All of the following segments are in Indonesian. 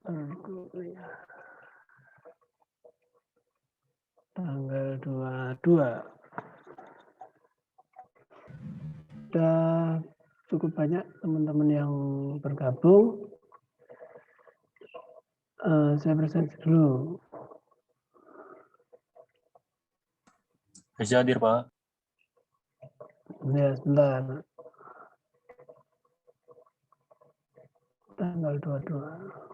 Kuliah. Tanggal 22. Sudah cukup banyak teman-teman yang bergabung. Saya presentasi dulu. Bisa hadir, Pak. Ya, sebentar. Tanggal 22.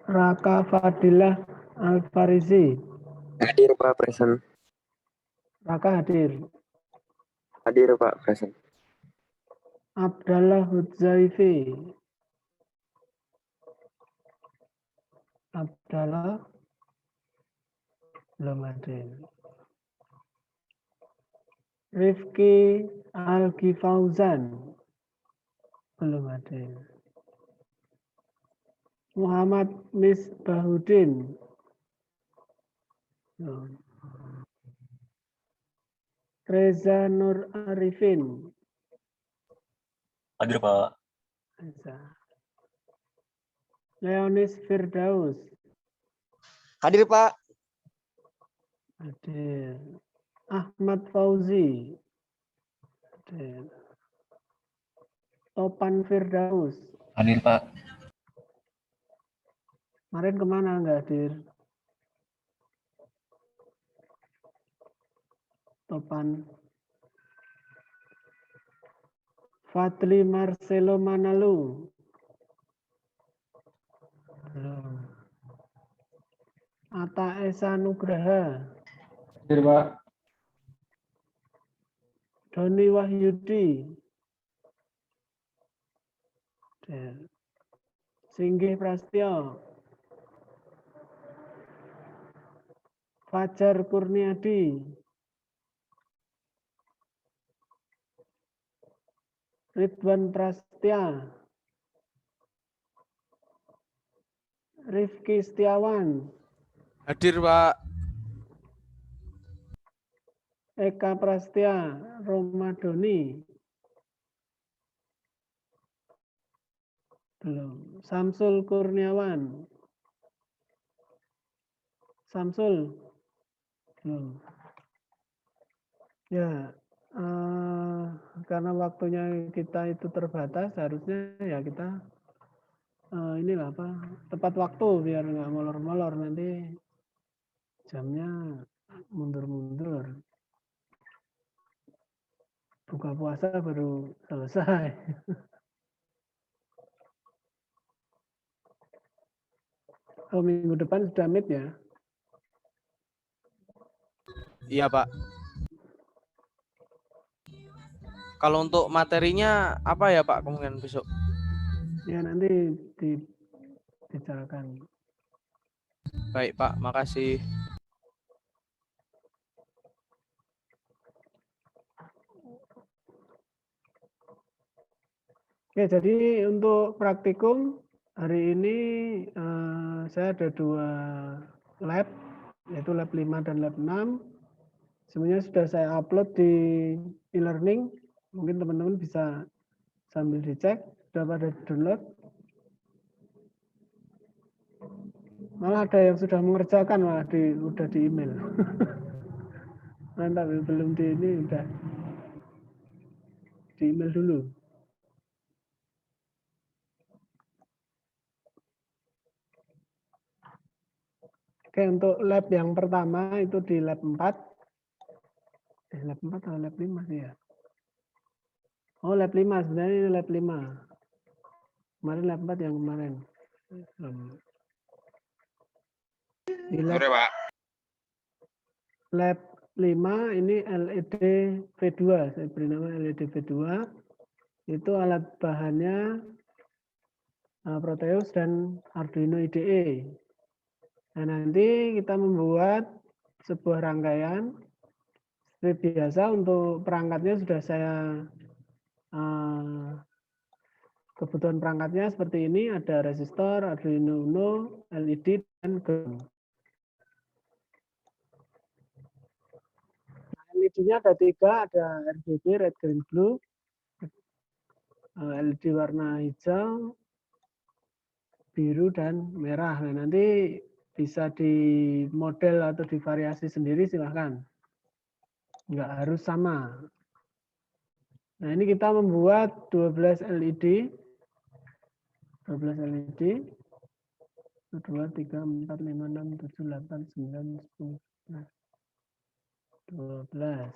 Raka Fadilah Alfarizi. Hadir Pak, present. Raka hadir. Hadir Pak, present. Abdallah Hudzaifi. Abdallah belum hadir. Rifki Al-Gifauzan belum hadir. Muhammad Misbahuddin belum. Reza Nur Arifin. Hadir, Pak. Reza. Leonis Firdaus. Hadir Pak. Hadir. Ahmad Fauzi. Hadir. Topan Firdaus. Hadir, Pak. Kemarin kemana nggak hadir? Topan. Fadli Marcelo Manalu. Belum. Atta Esa Nugraha. Hadir, Pak. Doni Wahyudi. Hadir. Singgih Prastyo. Fajar Kurniadi. Ridwan Prastya. Rifki Setiawan. Hadir Pak. Eka Prastya. Romadoni. Belum. Samsul Kurniawan. Samsul. Belum. Ya, karena waktunya kita itu terbatas, harusnya ya kita inilah apa, tepat waktu biar nggak molor-molor, nanti jamnya mundur-mundur. Buka puasa baru selesai. Oh, minggu depan sudah meet ya? Iya Pak. Kalau untuk materinya apa ya Pak kemungkinan besok? Ya nanti dibicarakan. Baik Pak, makasih. Oke, jadi untuk praktikum hari ini saya ada 2 lab, yaitu lab 5 dan lab 6. Semuanya sudah saya upload di e-learning. Mungkin teman-teman bisa sambil dicek, sudah pada download. Malah ada yang sudah mengerjakan, malah udah di email. Mantap, belum di ini, udah di email dulu. Oke, untuk lab yang pertama itu di lab 4. Lab 4 atau lab 5 sih ya? Oh, lab 5, sebenarnya ini lab 5. Kemarin lab 4 yang kemarin. Di lab 5 ini LED V2, saya beri nama LED V2. Itu alat bahannya Proteus dan Arduino IDE. Nah, nanti kita membuat sebuah rangkaian. Seperti biasa untuk perangkatnya sudah saya kebutuhan perangkatnya seperti ini, ada resistor, Arduino Uno, LED, dan ground. LED-nya ada 3, ada RGB, red, green, blue, LED warna hijau, biru, dan merah. Nah, nanti bisa di model atau divariasi sendiri silahkan. Nggak harus sama. Nah, ini kita membuat 12 LED. 12 LED. 1, 2, 3, 4, 5, 6, 7, 8, 9, 10, 12.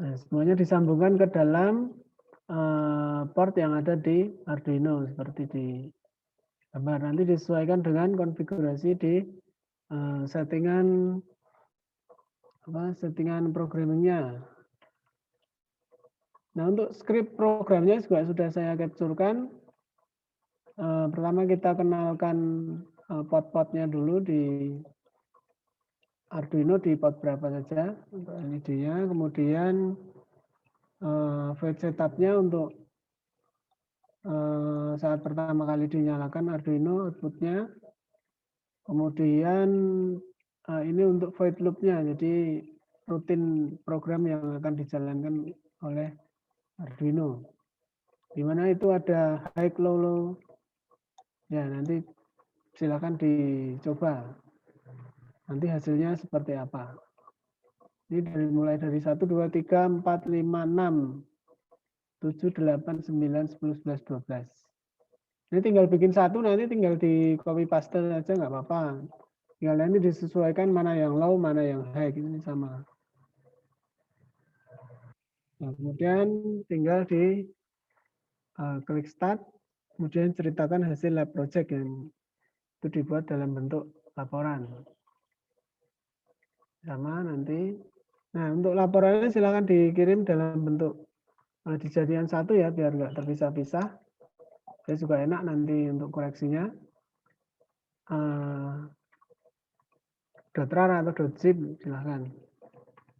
Nah, semuanya disambungkan ke dalam port yang ada di Arduino seperti di gambar. Nanti disesuaikan dengan konfigurasi di settingan programmingnya. Nah, untuk script programnya juga sudah saya capturekan. Pertama kita kenalkan pot-potnya dulu di Arduino, di pot berapa saja untuk LED-nya, kemudian void setup-nya untuk saat pertama kali dinyalakan Arduino output-nya, kemudian ini untuk void loop-nya, jadi rutin program yang akan dijalankan oleh Arduino. Di mana itu ada high, low, low. Ya, nanti silakan dicoba. Nanti hasilnya seperti apa. Ini mulai dari 1, 2, 3, 4, 5, 6, 7, 8, 9, 10, 11, 12. Ini tinggal bikin satu, nanti tinggal di copy paste aja nggak apa-apa. Tinggal nanti disesuaikan mana yang low, mana yang high, ini sama. Nah, kemudian tinggal di klik start, kemudian ceritakan hasil lab project yang itu dibuat dalam bentuk laporan. Sama nanti. Nah, untuk laporannya silakan dikirim dalam bentuk dijadikan satu ya, biar nggak terpisah-pisah. Saya juga enak nanti untuk koreksinya. .rar atau .zip silahkan.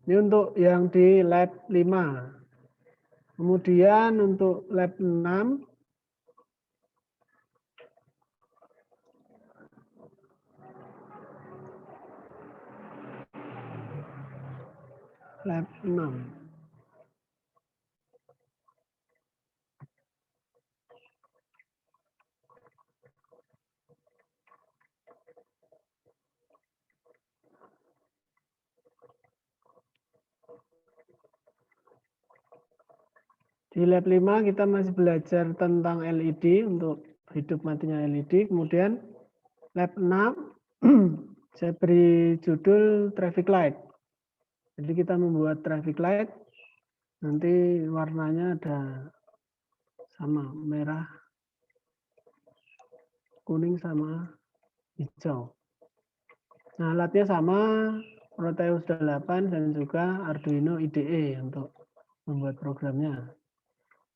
Ini untuk yang di lab 5. Kemudian untuk lab 6. Lab 6. Di lab 5 kita masih belajar tentang LED untuk hidup matinya LED. Kemudian lab 6 saya beri judul traffic light. Jadi kita membuat traffic light. Nanti warnanya ada sama merah, kuning sama hijau. Nah, alatnya sama Proteus 8 dan juga Arduino IDE untuk membuat programnya.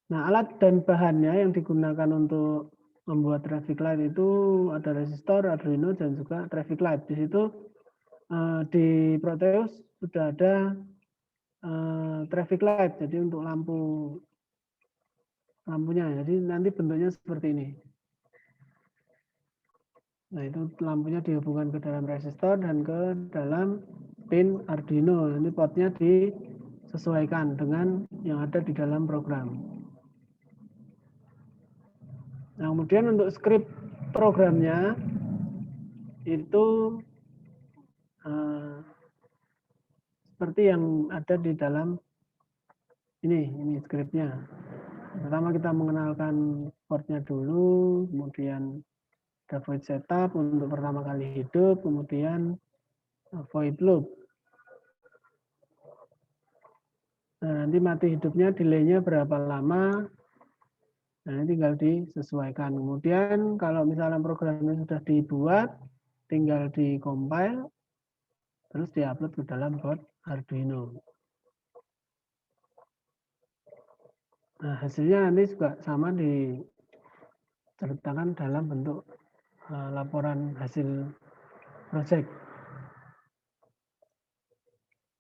Nah, alat dan bahannya yang digunakan untuk membuat traffic light itu ada resistor, Arduino, dan juga traffic light. Di situ di Proteus sudah ada traffic light, jadi untuk lampunya. Jadi nanti bentuknya seperti ini. Nah, itu lampunya dihubungkan ke dalam resistor dan ke dalam pin Arduino. Ini potnya disesuaikan dengan yang ada di dalam program. Nah, kemudian untuk script programnya itu seperti yang ada di dalam ini scriptnya. Pertama kita mengenalkan portnya dulu, kemudian ada void setup untuk pertama kali hidup, kemudian void loop. Nah, nanti mati hidupnya, delay-nya berapa lama, nah ini tinggal disesuaikan. Kemudian kalau misalnya programnya sudah dibuat, tinggal di-compile, terus di-upload ke dalam code Arduino. Nah, hasilnya nanti juga sama diceritakan dalam bentuk laporan hasil project.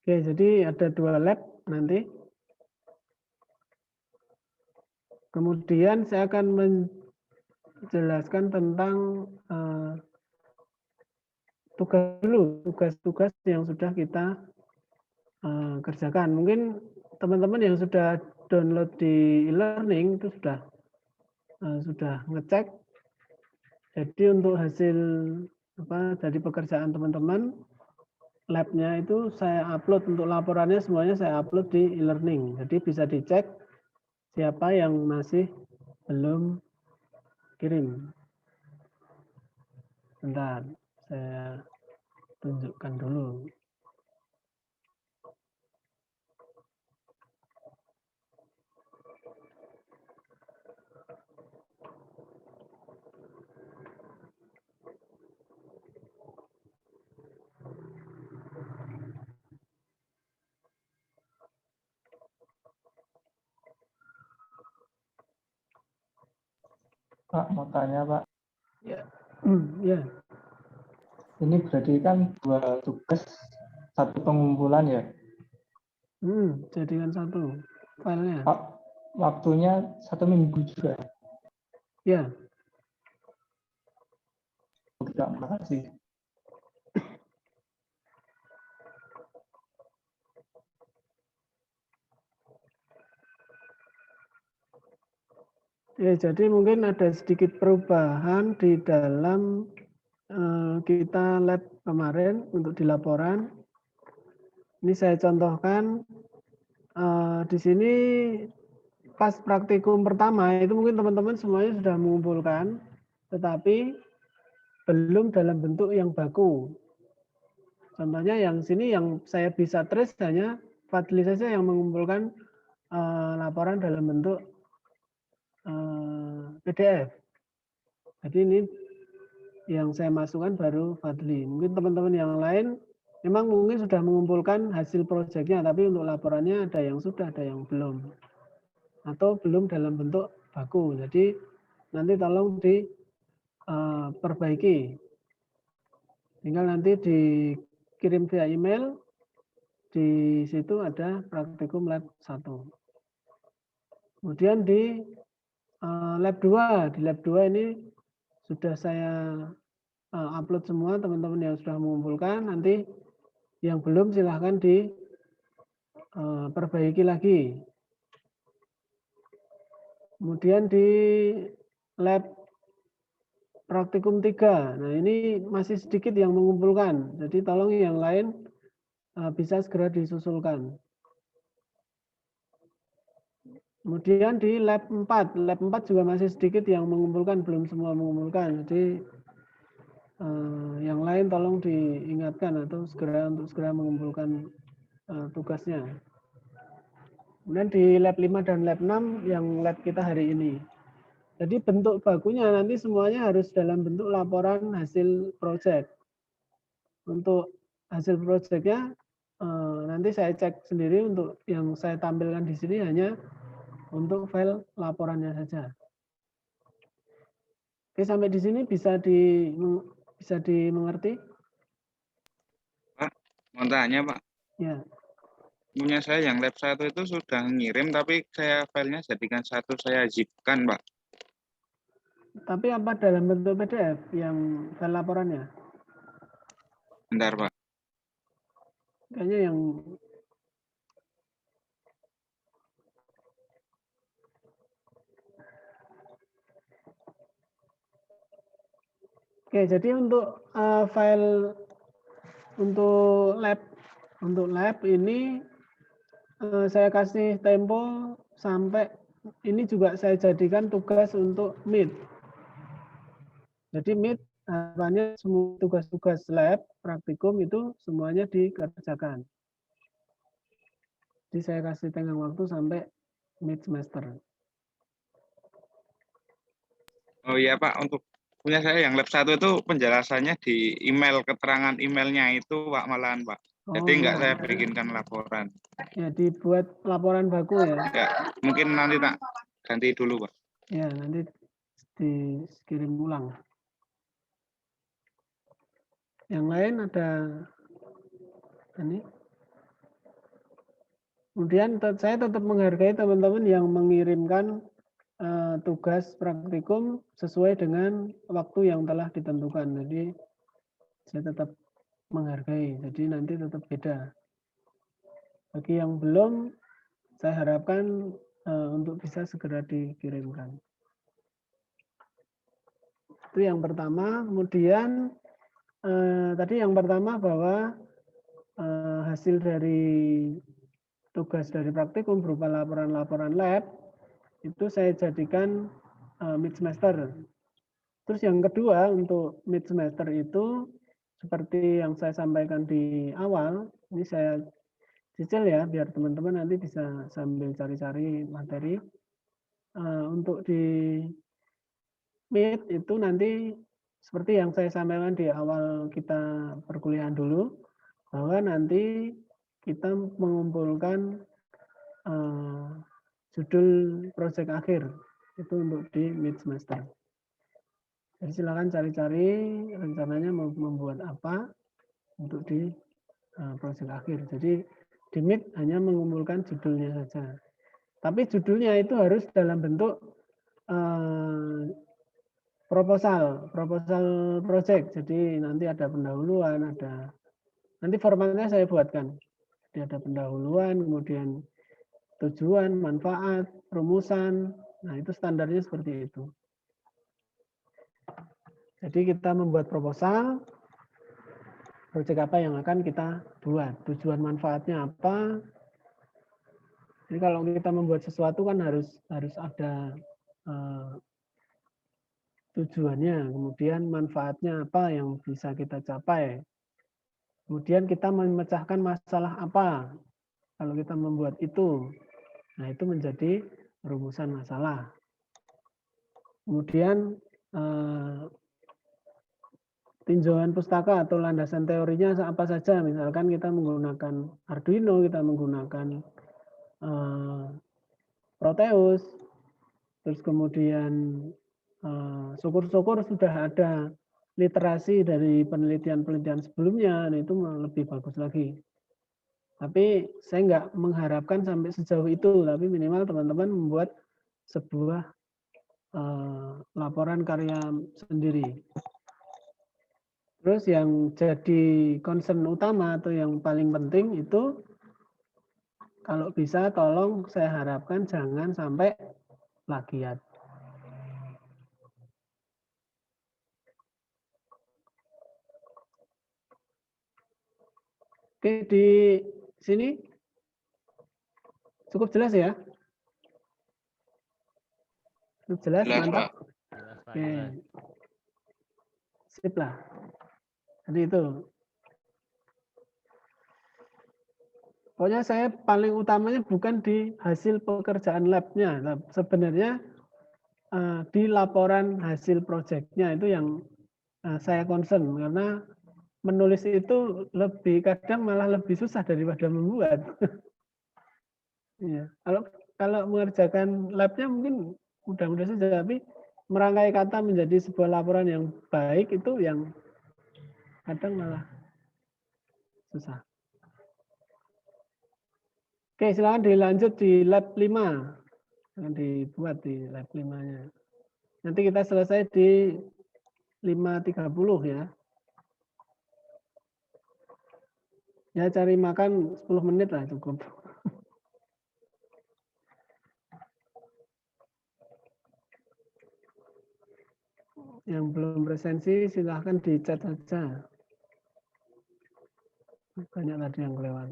Oke, jadi ada 2 lab nanti. Kemudian saya akan menjelaskan tentang tugas-tugas yang sudah kita kerjakan. Mungkin teman-teman yang sudah download di e-learning itu sudah ngecek. Jadi untuk hasil dari pekerjaan teman-teman, labnya itu saya upload, untuk laporannya semuanya saya upload di e-learning. Jadi bisa dicek siapa yang masih belum kirim. Bentar, saya tunjukkan dulu. Pak, mau tanya Pak. Ya, ya. Ini berarti kan 2 tugas, 1 pengumpulan ya? Jadikan satu filenya. Waktunya 1 minggu juga. Ya. Terima kasih. Ya, jadi mungkin ada sedikit perubahan di dalam kita lab kemarin untuk di laporan. Ini saya contohkan di sini pas praktikum pertama itu mungkin teman-teman semuanya sudah mengumpulkan, tetapi belum dalam bentuk yang baku. Contohnya yang sini yang saya bisa trace hanya Fadli saja yang mengumpulkan laporan dalam bentuk PDF. Jadi ini yang saya masukkan baru Fadli. Mungkin teman-teman yang lain memang mungkin sudah mengumpulkan hasil proyeknya, tapi untuk laporannya ada yang sudah, ada yang belum. Atau belum dalam bentuk baku. Jadi nanti tolong diperbaiki. Tinggal nanti dikirim via email. Di situ ada praktikum lab 1. Kemudian di lab 2. Di lab 2 ini sudah saya upload semua teman-teman yang sudah mengumpulkan. Nanti yang belum silahkan diperbaiki lagi. Kemudian di lab praktikum 3. Nah ini masih sedikit yang mengumpulkan. Jadi tolong yang lain bisa segera disusulkan. Kemudian di lab 4. Lab 4 juga masih sedikit yang mengumpulkan, belum semua mengumpulkan. Jadi yang lain tolong diingatkan atau untuk segera mengumpulkan tugasnya. Kemudian di lab 5 dan lab 6 yang lab kita hari ini. Jadi bentuk bakunya nanti semuanya harus dalam bentuk laporan hasil proyek. Untuk hasil proyeknya nanti saya cek sendiri, untuk yang saya tampilkan di sini hanya untuk file laporannya saja. Oke, sampai di sini bisa dimengerti? Pak, mau tanya Pak. Ya. Punya saya yang lab 1 itu sudah ngirim, tapi saya filenya jadikan 1 saya zipkan Pak. Tapi apa dalam bentuk PDF yang file laporannya? Bentar Pak. Kayaknya yang Oke, jadi untuk file untuk lab ini saya kasih tempo sampai ini juga saya jadikan tugas untuk Meet. Jadi Meet harapannya semua tugas-tugas lab praktikum itu semuanya dikerjakan. Jadi saya kasih tenggang waktu sampai mid semester. Oh iya Pak, untuk punya saya yang lab 1 itu penjelasannya di email, keterangan emailnya itu Pak malahan Pak. Jadi enggak saya bikinkan laporan. Ya, dibuat laporan baku ya. Ya, mungkin nanti tak ganti dulu Pak. Ya, nanti dikirim ulang. Yang lain ada ini. Kemudian saya tetap menghargai teman-teman yang mengirimkan tugas praktikum sesuai dengan waktu yang telah ditentukan. Jadi saya tetap menghargai. Jadi nanti tetap beda. Bagi yang belum, saya harapkan untuk bisa segera dikirimkan. Itu yang pertama. Kemudian tadi yang pertama bahwa hasil dari tugas dari praktikum berupa laporan-laporan lab itu saya jadikan mid semester. Terus yang kedua untuk mid semester itu seperti yang saya sampaikan di awal, ini saya cicil ya biar teman-teman nanti bisa sambil cari-cari materi. Untuk di mid itu nanti seperti yang saya sampaikan di awal kita perkuliahan dulu, bahwa nanti kita mengumpulkan judul proyek akhir itu untuk di mid semester. Jadi silakan cari-cari rencananya mau membuat apa untuk di proyek akhir. Jadi di mid hanya mengumpulkan judulnya saja. Tapi judulnya itu harus dalam bentuk proposal project. Jadi nanti ada pendahuluan, nanti formatnya saya buatkan. Jadi ada pendahuluan, kemudian tujuan, manfaat, rumusan. Nah, itu standarnya seperti itu. Jadi kita membuat proposal, proyek apa yang akan kita buat, tujuan manfaatnya apa. Jadi kalau kita membuat sesuatu kan harus ada tujuannya, kemudian manfaatnya apa yang bisa kita capai. Kemudian kita memecahkan masalah apa kalau kita membuat itu. Nah, itu menjadi rumusan masalah. Kemudian tinjauan pustaka atau landasan teorinya apa saja. Misalkan kita menggunakan Arduino, kita menggunakan Proteus, terus kemudian syukur-syukur sudah ada literasi dari penelitian-penelitian sebelumnya, nah itu lebih bagus lagi. Tapi saya nggak mengharapkan sampai sejauh itu, tapi minimal teman-teman membuat sebuah laporan karya sendiri. Terus yang jadi concern utama atau yang paling penting itu, kalau bisa tolong saya harapkan jangan sampai plagiat. Oke, di sini cukup jelas ya? Cukup jelas, mantap. Oke. Sip lah. Jadi itu. Pokoknya saya paling utamanya bukan di hasil pekerjaan lab-nya. Nah, sebenarnya di laporan hasil proyeknya itu yang saya concern, karena menulis itu kadang malah lebih susah daripada membuat. Ya, kalau mengerjakan labnya mungkin mudah-mudah saja, tapi merangkai kata menjadi sebuah laporan yang baik itu yang kadang malah susah. Oke, silakan dilanjut di lab 5. Yang dibuat di lab 5-nya. Nanti kita selesai di 5.30 ya. Ya, cari makan 10 menit lah cukup. Yang belum presensi silahkan di chat saja. Banyak tadi yang kelewat.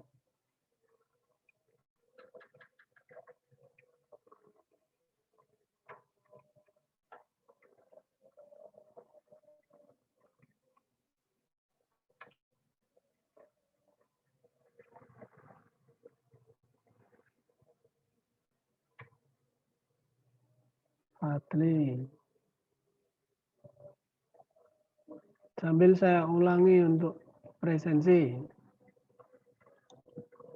Fadli. Sambil saya ulangi untuk presensi.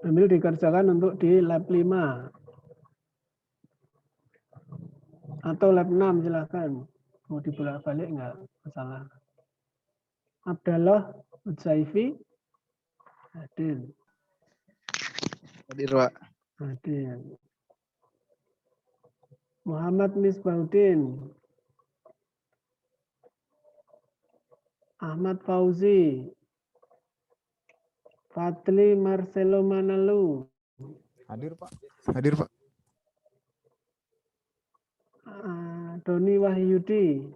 Sambil dikerjakan untuk di lab 5. Atau lab 6 silahkan. Mau dibolak-balik enggak masalah. Abdallah Utsaifi. Hadir. Hadir, Pak. Hadir. Muhammad Misbaudin, Ahmad Fauzi, Fadli Marcelo Manalu, Hadir, Pak. Hadir, Pak. Doni Wahyudi,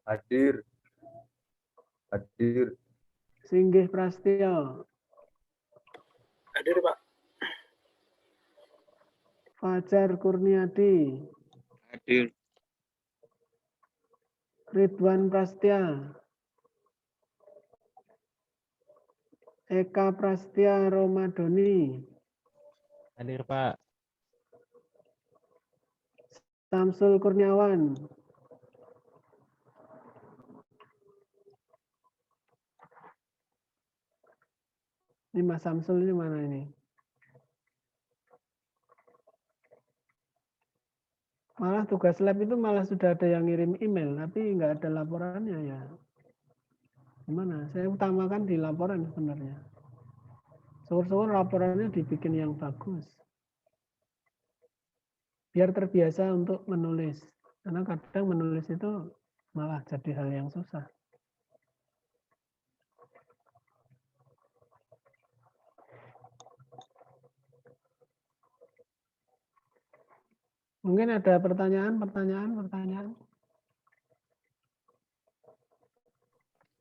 Hadir. Hadir. Singgih Prastio, Hadir, Pak. Fajar Kurniadi, Hadir. Ridwan Prastia, Eka Prastia Romadoni, Hadir, Pak. Samsul Kurniawan, ini Mas Samsul ini mana ini? Malah tugas lab itu malah sudah ada yang ngirim email, tapi nggak ada laporannya ya. Gimana? Saya utamakan di laporan sebenarnya. Syukur-syukur laporannya dibikin yang bagus. Biar terbiasa untuk menulis. Karena kadang menulis itu malah jadi hal yang susah. Mungkin ada pertanyaan.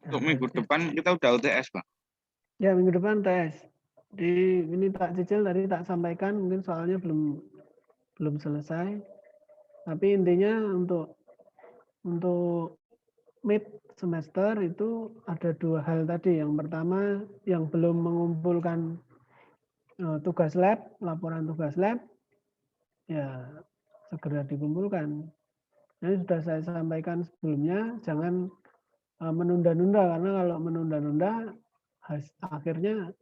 Untuk minggu depan kita udah UTS, Pak. Ya, minggu depan tes. Ini tak cicil tadi tak sampaikan, mungkin soalnya belum selesai. Tapi intinya untuk mid semester itu ada dua hal tadi. Yang pertama, yang belum mengumpulkan tugas lab, laporan tugas lab, ya segera dikumpulkan. Ini sudah saya sampaikan sebelumnya, jangan menunda-nunda, karena kalau menunda-nunda akhirnya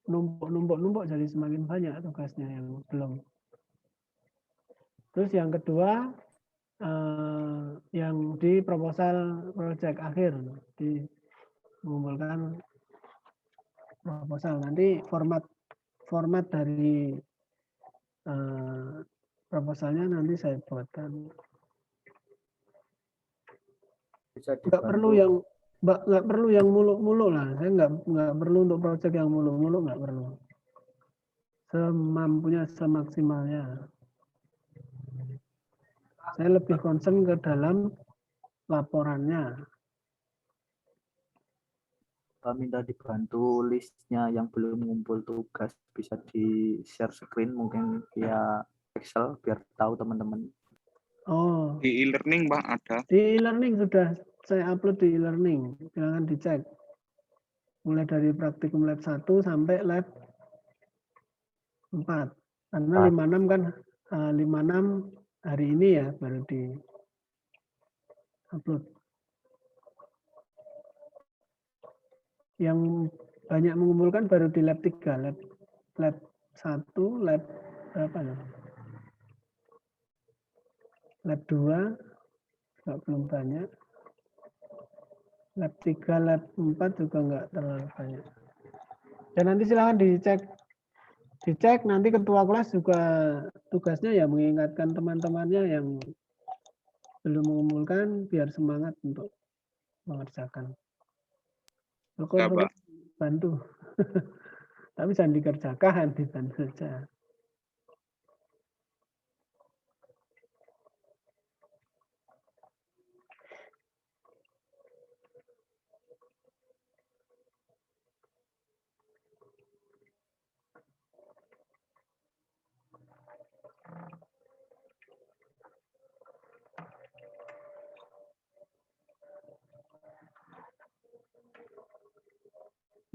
numpuk jadi semakin banyak tugasnya yang belum. Terus yang kedua, yang di proposal project akhir, di mengumpulkan proposal. Nanti format dari proposalnya nanti saya buatkan. Bisa Nggak perlu yang muluk-muluk lah. Saya nggak perlu untuk project yang muluk-muluk, nggak perlu. Semampunya, semaksimalnya. Saya lebih concern ke dalam laporannya. Minta dibantu listnya yang belum ngumpul tugas, bisa di share screen mungkin via Excel biar tahu teman-teman. Oh, Di e-learning, Pak, ada. di e-learning sudah saya upload di e-learning. Silakan dicek. Mulai dari praktikum lab 1 sampai lab 4. Karena 56 kan 56 hari ini ya baru di upload. Yang banyak mengumpulkan baru di lab 3, lab 1, lab berapa ya? Lab 2 juga belum banyak. Lab 3, lab 4 juga enggak terlalu banyak. Dan nanti silahkan dicek nanti ketua kelas juga tugasnya ya mengingatkan teman-temannya yang belum mengumpulkan biar semangat untuk mengerjakan. Syukur-syukur bantu. Tapi jangan dikerjakan, dibantu saja.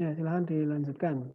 Ya, silahkan dilanjutkan.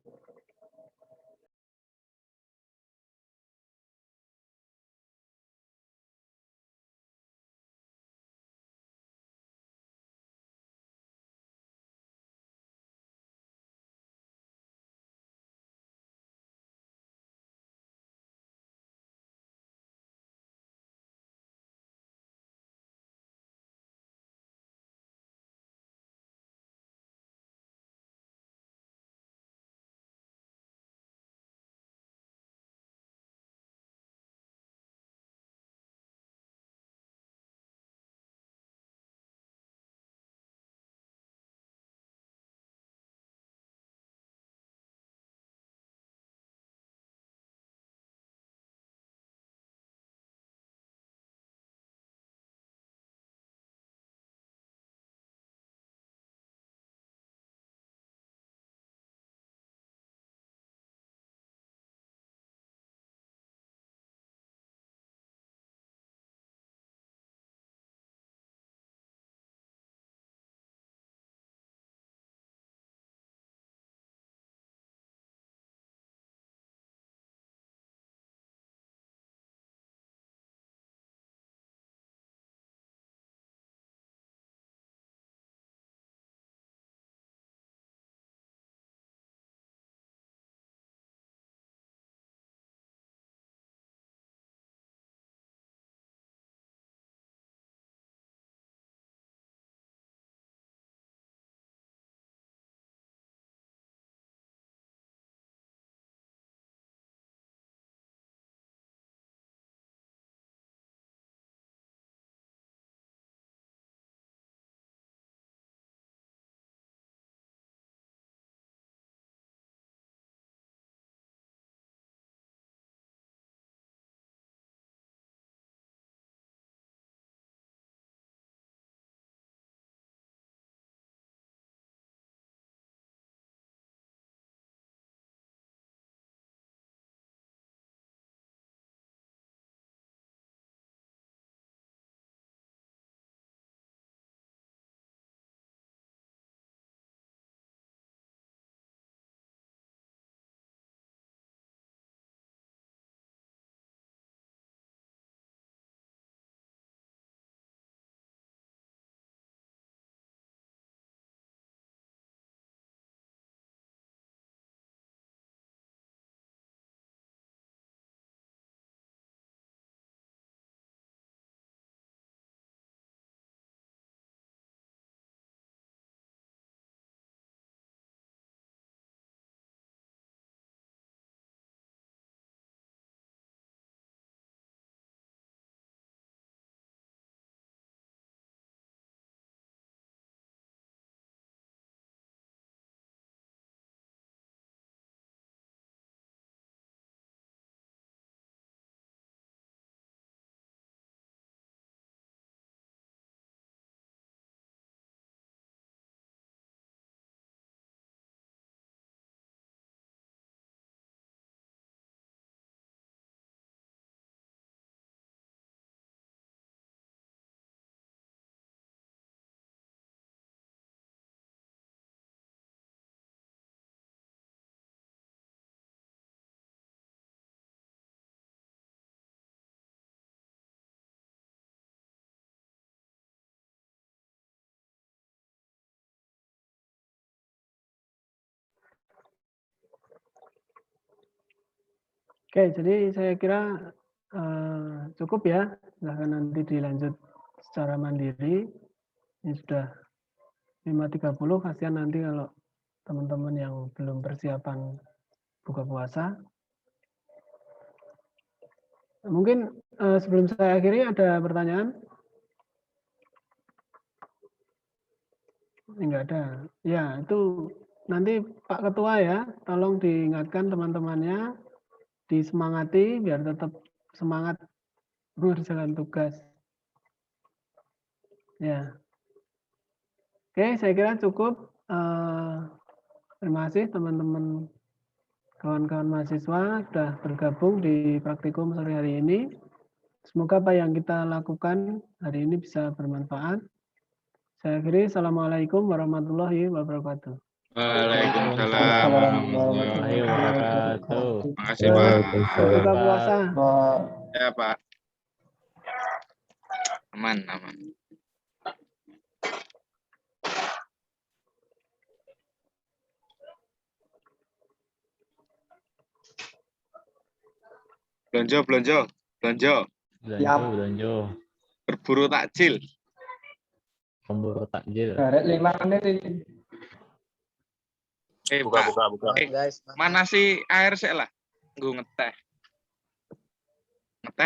Oke, jadi saya kira cukup ya. Silahkan nanti dilanjut secara mandiri. Ini sudah 5.30, kasihan nanti kalau teman-teman yang belum persiapan buka puasa. Mungkin sebelum saya akhiri ada pertanyaan? Enggak ada. Ya, itu nanti Pak Ketua ya, tolong diingatkan teman-temannya, disemangati biar tetap semangat mengerjakan tugas. Ya. Oke, saya kira cukup. Terima kasih teman-teman kawan-kawan mahasiswa sudah bergabung di praktikum sore hari ini. Semoga apa yang kita lakukan hari ini bisa bermanfaat. Saya akhiri. Assalamualaikum warahmatullahi wabarakatuh. Waalaikumsalam warahmatullahi wabarakatuh. Terima kasih Pak. Buka puasa. Ya Pak. Aman, aman. Belanja. Belanja. Berburu takjil. Pemburu takjil. Baret 5 menit ini. Buka. Guys, Mana sih air sih lah? Gue ngeteh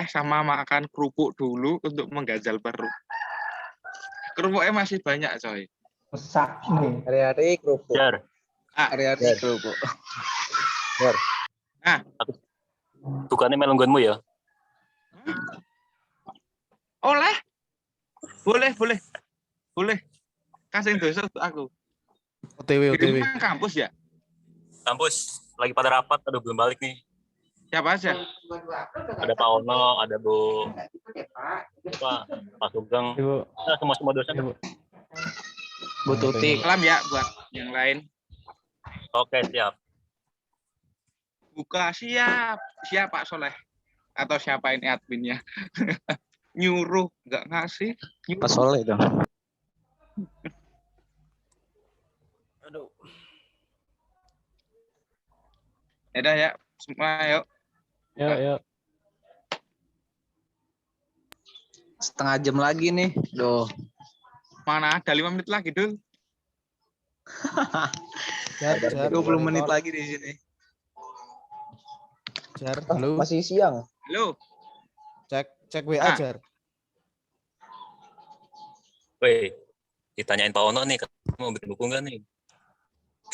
sama makan kerupuk dulu untuk menggajal perut. Kerupuknya masih banyak coy. Rusak nih. hari-hari kerupuk. Ah. Hari-hari kerupuk. Bukannya melenggonmu ya? Oleh? Boleh. Kasih dosa untuk aku. OTW. Di rumah kampus ya? Kampus lagi pada rapat, aduh belum balik nih. Siapa aja? Ada Pak Ono, ada Bu Pak Sugeng, Ibu. semua dosen. Ibu. Bu Tuti. Salam ya buat yang lain. Oke, siap. Buka siap Pak Soleh. Atau siapa ini adminnya? Nyuruh, nggak ngasih. Pas soleh dong. Aduh. Yaudah ya, semua yuk. Yuk. Setengah jam lagi nih. Duh. Mana ada 5 menit lagi, Dul. 20 menit lagi di sini. Jar, halo. Masih siang. Halo. Cek WA, Ah. Jar. Woi, ditanyain Pak Ono nih, mau bikin buku nggak nih?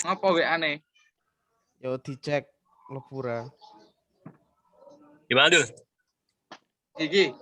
Ngapa WA nih? Yo dicek Lepura. Gimana, Dul? Gigi,